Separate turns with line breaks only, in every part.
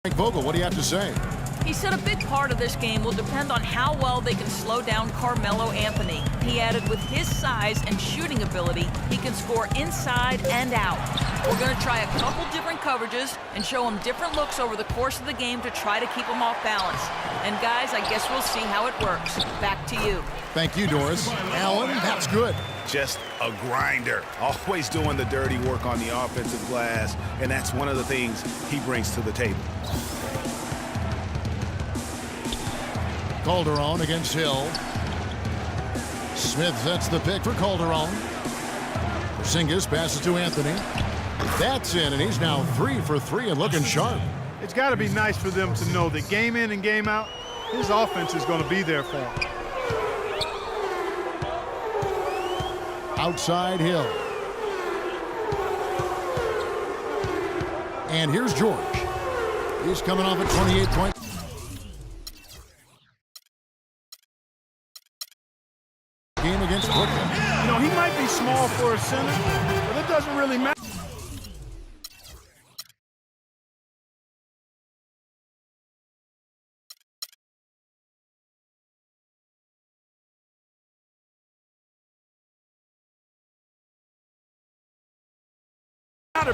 Frank Vogel, what do you have to say?
He said a big part of this game will depend on how well they can slow down Carmelo Anthony. He added with his size and shooting ability, he can score inside and out. We're going to try a couple different coverages and show him different looks over the course of the game to try to keep him off balance. And guys, I guess we'll see how it works. Back to you.
Thank you, Doris. Allen, that's good.
Just a grinder, always doing the dirty work on the offensive glass, and that's one of the things he brings to the table.
Calderon against Hill. Smith sets the pick for Calderon. Porzingis passes to Anthony. That's in, and he's now 3 for 3 and looking sharp.
It's got to be nice for them to know that game in and game out, his offense is going to be there for him.
Outside Hill. And here's George. He's coming off a 28-point. Game against Brooklyn.
You know, he might be small for a center, but it doesn't really matter.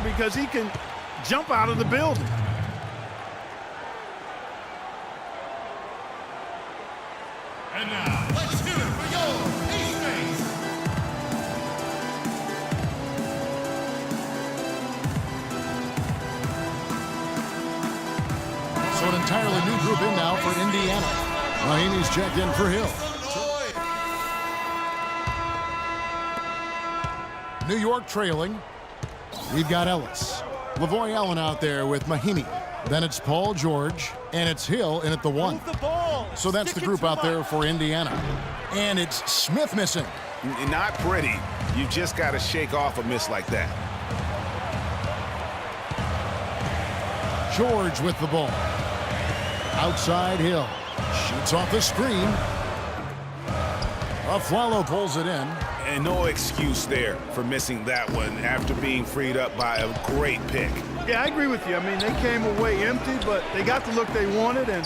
Because he can jump out of the building.
And now, let's hear it for your East.
So an entirely new group in now for Indiana. Mahinmi's checked in for Hill. New York trailing. We've got Ellis. Lavoy Allen out there with Mahinmi. Then it's Paul George, and it's Hill in at the 1. So that's the group out there for Indiana. And it's Smith missing.
Not pretty. You just got to shake off a miss like that.
George with the ball. Outside Hill. Shoots off the screen. Afflalo pulls it in.
And no excuse there for missing that one after being freed up by a great pick.
Yeah, I agree with you. I mean, they came away empty, but they got the look they wanted, and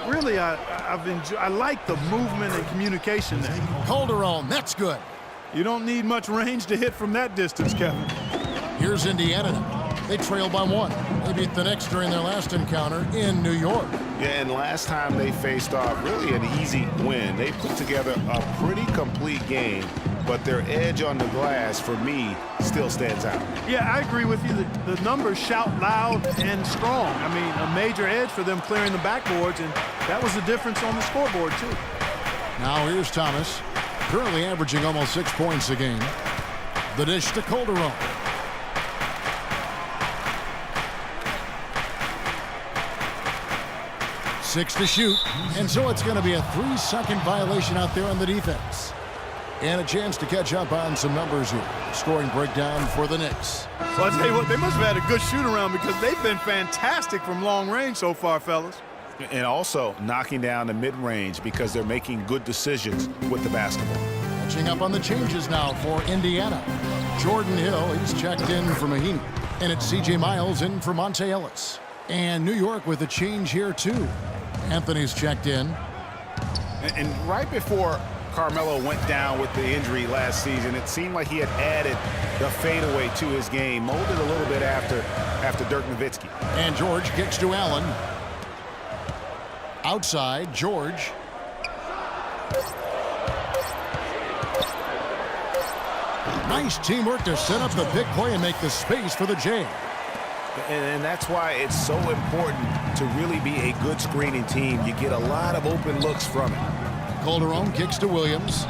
really, I like the movement and communication there.
Calderon, that's good.
You don't need much range to hit from that distance, Kevin.
Here's Indiana now. They trail by 1. They beat the Knicks during their last encounter in New York.
Yeah, and last time they faced off, really an easy win. They put together a pretty complete game, but their edge on the glass, for me, still stands out.
Yeah, I agree with you. The numbers shout loud and strong. I mean, a major edge for them clearing the backboards, and that was the difference on the scoreboard, too.
Now here's Thomas, currently averaging almost 6 points a game. The dish to Calderon. 6 to shoot, and so it's going to be a 3-second violation out there on the defense. And a chance to catch up on some numbers here. Scoring breakdown for the Knicks.
So I tell you what, they must have had a good shoot-around because they've been fantastic from long range so far, fellas.
And also knocking down the mid-range because they're making good decisions with the basketball.
Catching up on the changes now for Indiana. Jordan Hill, he's checked in for Mahinmi. And it's C.J. Miles in for Monte Ellis. And New York with a change here, too. Anthony's checked in.
And right before Carmelo went down with the injury last season, it seemed like he had added the fadeaway to his game, molded a little bit after Dirk Nowitzki.
And George kicks to Allen. Outside, George. Nice teamwork to set up the big play and make the space for the J.
And that's why it's so important to really be a good screening team. You get a lot of open looks from it.
Calderon kicks to Williams.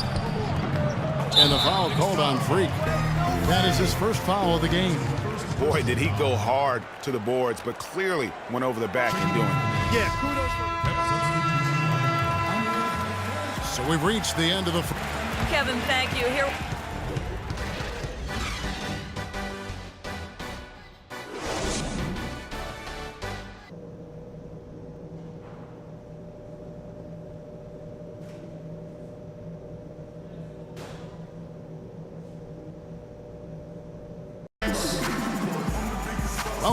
And the foul called on Freak. That is his first foul of the game.
Boy, did he go hard to the boards, but clearly went over the back in doing it.
Yeah, kudos.
So we've reached the end of the...
Kevin, thank you. Here.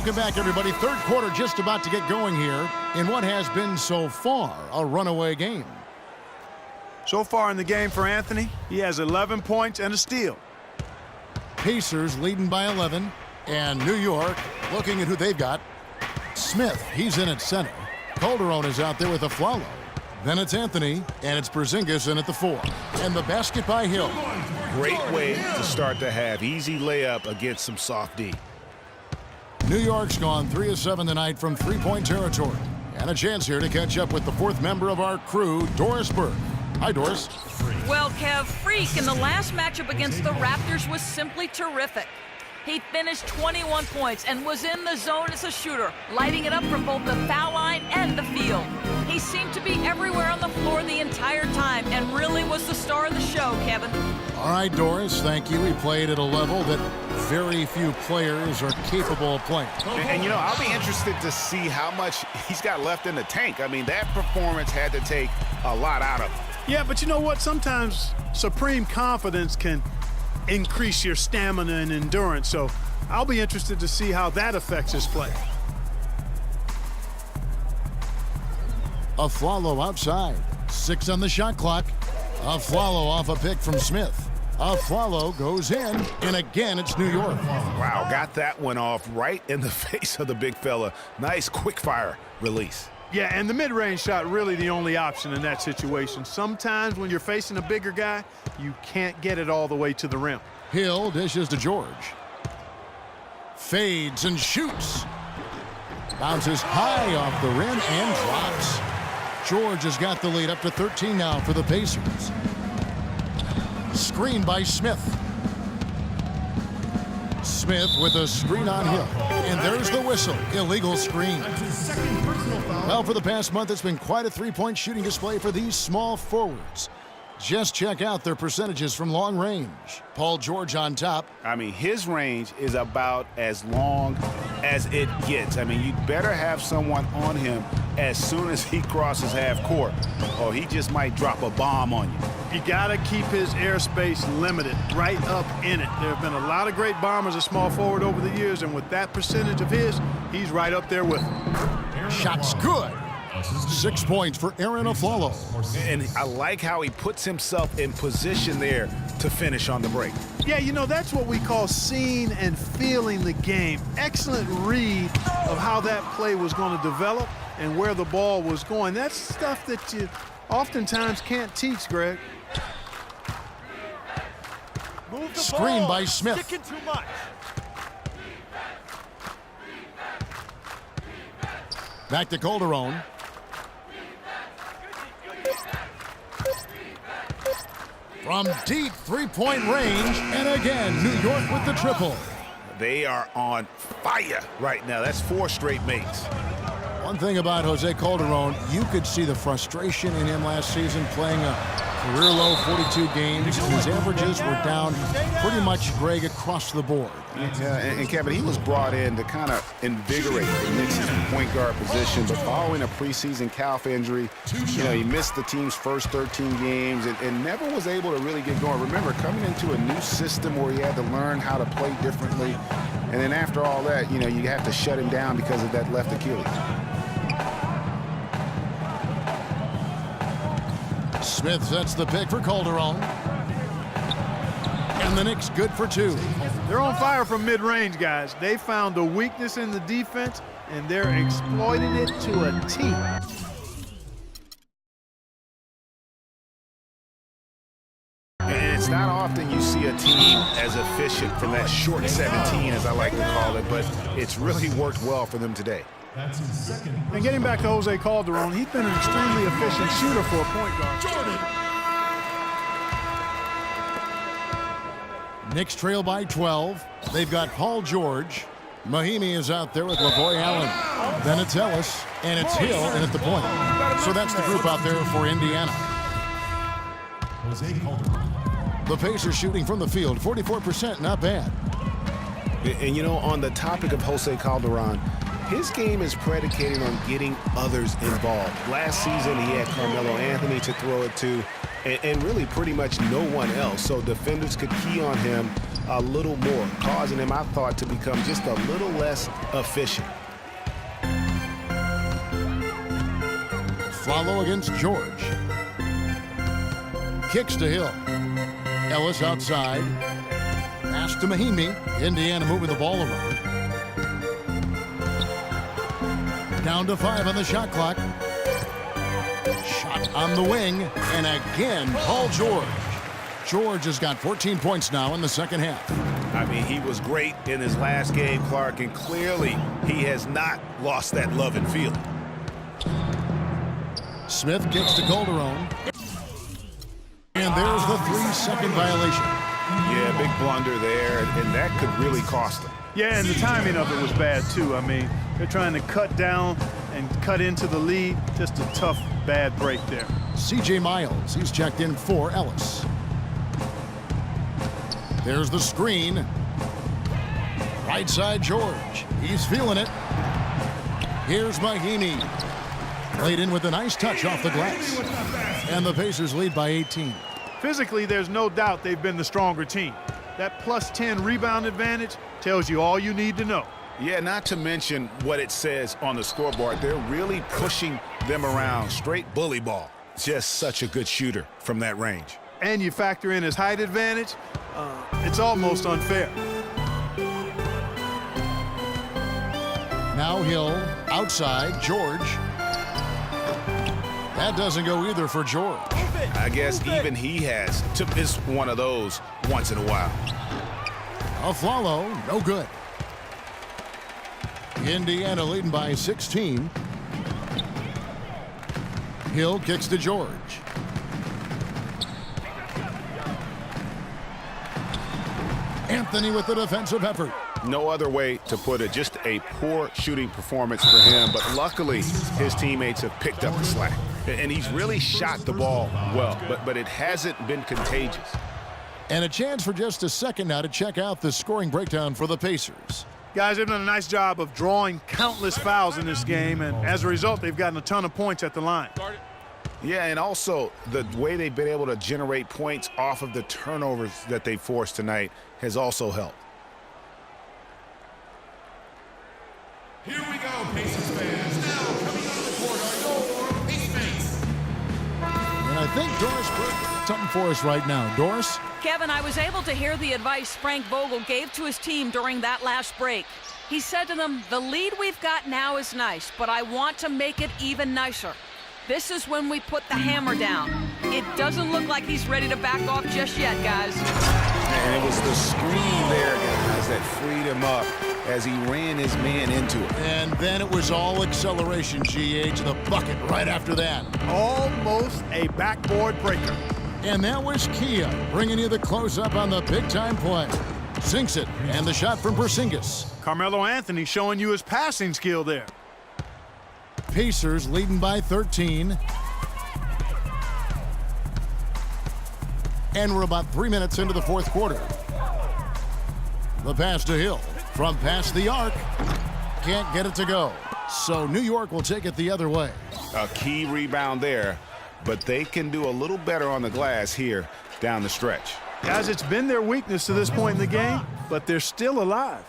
Welcome back, everybody. Third quarter just about to get going here in what has been so far a runaway game.
So far in the game for Anthony, he has 11 points and a steal.
Pacers leading by 11, and New York looking at who they've got. Smith, he's in at center. Calderon is out there with Afflalo. Then it's Anthony, and it's Porzingis in at the 4. And the basket by Hill.
Great way to start the half. Easy layup against some soft D.
New York's gone 3 of 7 tonight from three-point territory. And a chance here to catch up with the fourth member of our crew, Doris Burke. Hi, Doris.
Well, Kev, Freak in the last matchup against the Raptors was simply terrific. He finished 21 points and was in the zone as a shooter, lighting it up from both the foul line and the field. He seemed to be everywhere on the floor the entire time and really was the star of the show, Kevin.
All right, Doris, thank you. He played at a level that very few players are capable of playing.
And you know, I'll be interested to see how much he's got left in the tank. I mean, that performance had to take a lot out of him.
Yeah, but you know what? Sometimes supreme confidence can increase your stamina and endurance. So I'll be interested to see how that affects his play.
Afflalo outside. 6 on the shot clock. Afflalo off a pick from Smith. Afflalo goes in, and again it's New York.
Wow, got that one off right in the face of the big fella. Nice quick fire release.
Yeah, and the mid-range shot really the only option in that situation. Sometimes when you're facing a bigger guy, you can't get it all the way to the rim.
Hill dishes to George. Fades and shoots. Bounces high off the rim and drops. George has got the lead up to 13 now for the Pacers. Screen by Smith. Smith with a screen on Hill. And there's the whistle. Illegal screen. Well, for the past month, it's been quite a three-point shooting display for these small forwards. Just check out their percentages from long range. Paul George on top.
I mean, his range is about as long as it gets. I mean, you better have someone on him as soon as he crosses half court, or he just might drop a bomb on you.
You got to keep his airspace limited, right up in it. There have been a lot of great bombers at small forward over the years, and with that percentage of his, he's right up there with him.
Shot's good. 6 points for Aaron Afflalo.
And I like how he puts himself in position there to finish on the break.
Yeah, you know, that's what we call seeing and feeling the game. Excellent read of how that play was going to develop and where the ball was going. That's stuff that you oftentimes can't teach, Greg.
Screen by Smith.
Sticking too much.
Back to Calderon. From deep three-point range, and again, New York with the triple.
They are on fire right now. That's 4 straight makes.
One thing about Jose Calderon, you could see the frustration in him last season playing a career-low 42 games. His averages were down pretty much, Greg, across the board.
Yeah, and Kevin, he was brought in to kind of invigorate the Knicks' point guard position, but following a preseason calf injury, you know, he missed the team's first 13 games and never was able to really get going. Remember, coming into a new system where he had to learn how to play differently, and then after all that, you know, you have to shut him down because of that left Achilles.
Smith sets the pick for Calderon. And the Knicks good for 2.
They're on fire from mid-range, guys. They found a weakness in the defense, and they're exploiting it to a T.
And it's not often you see a team as efficient from that short 17, as I like to call it, but it's really worked well for them today.
And getting back to Jose Calderon, he's been an extremely efficient shooter for a point guard.
Knicks trail by 12. They've got Paul George. Mahimi is out there with Lavoy Allen. Then it's Ellis, and it's Hill in at the point. So that's the group out there for Indiana. The Pacers shooting from the field, 44%, not bad.
And you know, on the topic of Jose Calderon, his game is predicated on getting others involved. Last season, he had Carmelo Anthony to throw it to, and really pretty much no one else. So defenders could key on him a little more, causing him, I thought, to become just a little less efficient.
Follow against George. Kicks to Hill. Ellis outside. Pass to Mahinmi. Indiana moving the ball around. Down to 5 on the shot clock. Shot on the wing. And again, Paul George. George has got 14 points now in the second half.
I mean, he was great in his last game, Clark, and clearly he has not lost that love and feeling.
Smith kicks to Calderon. And there's the 3-second violation.
Yeah, big blunder there, and that could really cost him.
Yeah, and the timing of it was bad, too. I mean, they're trying to cut down and cut into the lead. Just a tough, bad break there.
C.J. Miles, he's checked in for Ellis. There's the screen. Right side, George. He's feeling it. Here's Mahinmi. Played in with a nice touch off the glass. And the Pacers lead by 18.
Physically, there's no doubt they've been the stronger team. That plus 10 rebound advantage tells you all you need to know.
Yeah, not to mention what it says on the scoreboard. They're really pushing them around. Straight bully ball. Just such a good shooter from that range.
And you factor in his height advantage, it's almost unfair.
Now Hill, outside, George. That doesn't go either for George.
I guess even he has to miss one of those once in a while.
Afflalo, no good. Indiana leading by 16. Hill kicks to George. Anthony with the defensive effort.
No other way to put it. Just a poor shooting performance for him. But luckily, his teammates have picked up the slack. And he's really shot the ball well. But it hasn't been contagious.
And a chance for just a second now to check out the scoring breakdown for the Pacers.
Guys, they've done a nice job of drawing countless fouls in this game. And as a result, they've gotten a ton of points at the line.
Yeah, and also the way they've been able to generate points off of the turnovers that they forced tonight has also helped.
Here we go, Pacers fans. Now coming on the court are your Pacers.
And I think Doris put something for us right now. Doris?
Kevin, I was able to hear the advice Frank Vogel gave to his team during that last break. He said to them, the lead we've got now is nice, but I want to make it even nicer. This is when we put the hammer down. It doesn't look like he's ready to back off just yet, guys.
And it was the screen there, guys, that freed him up as he ran his man into it.
And then it was all acceleration, GA, to the bucket right after that.
Almost a backboard breaker.
And that was Kia bringing you the close-up on the big-time play. Sinks it, and the shot from Porzingis.
Carmelo Anthony showing you his passing skill there.
Pacers leading by 13. And we're about 3 minutes into the fourth quarter. The pass to Hill from past the arc. Can't get it to go. So New York will take it the other way.
A key rebound there, but they can do a little better on the glass here down the stretch.
Guys, it's been their weakness to this point in the game, but they're still alive.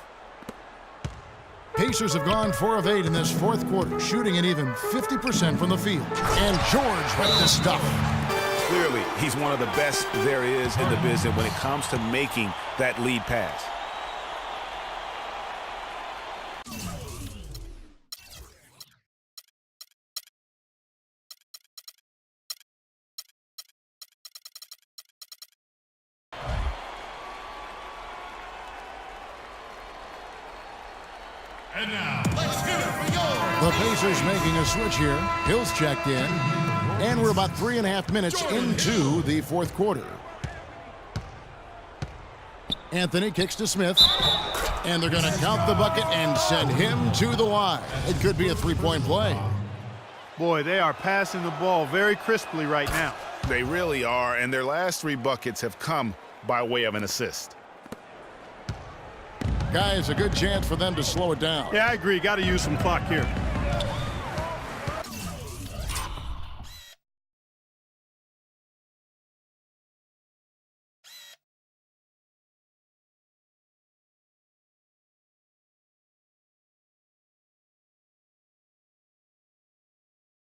Pacers have gone 4 of 8 in this fourth quarter, shooting an even 50% from the field. And George ready to stuff.
Clearly, he's one of the best there is in the business when it comes to making that lead pass.
And now, let's hear it for yours.
The Pacers making a switch here. Hill's checked in. And we're about 3.5 minutes into the fourth quarter. Anthony kicks to Smith. And they're going to count the bucket and send him to the line. It could be a three-point play.
Boy, they are passing the ball very crisply right now.
They really are, and their last 3 buckets have come by way of an assist.
Guys, a good chance for them to slow it down.
Yeah, I agree. Got to use some clock here.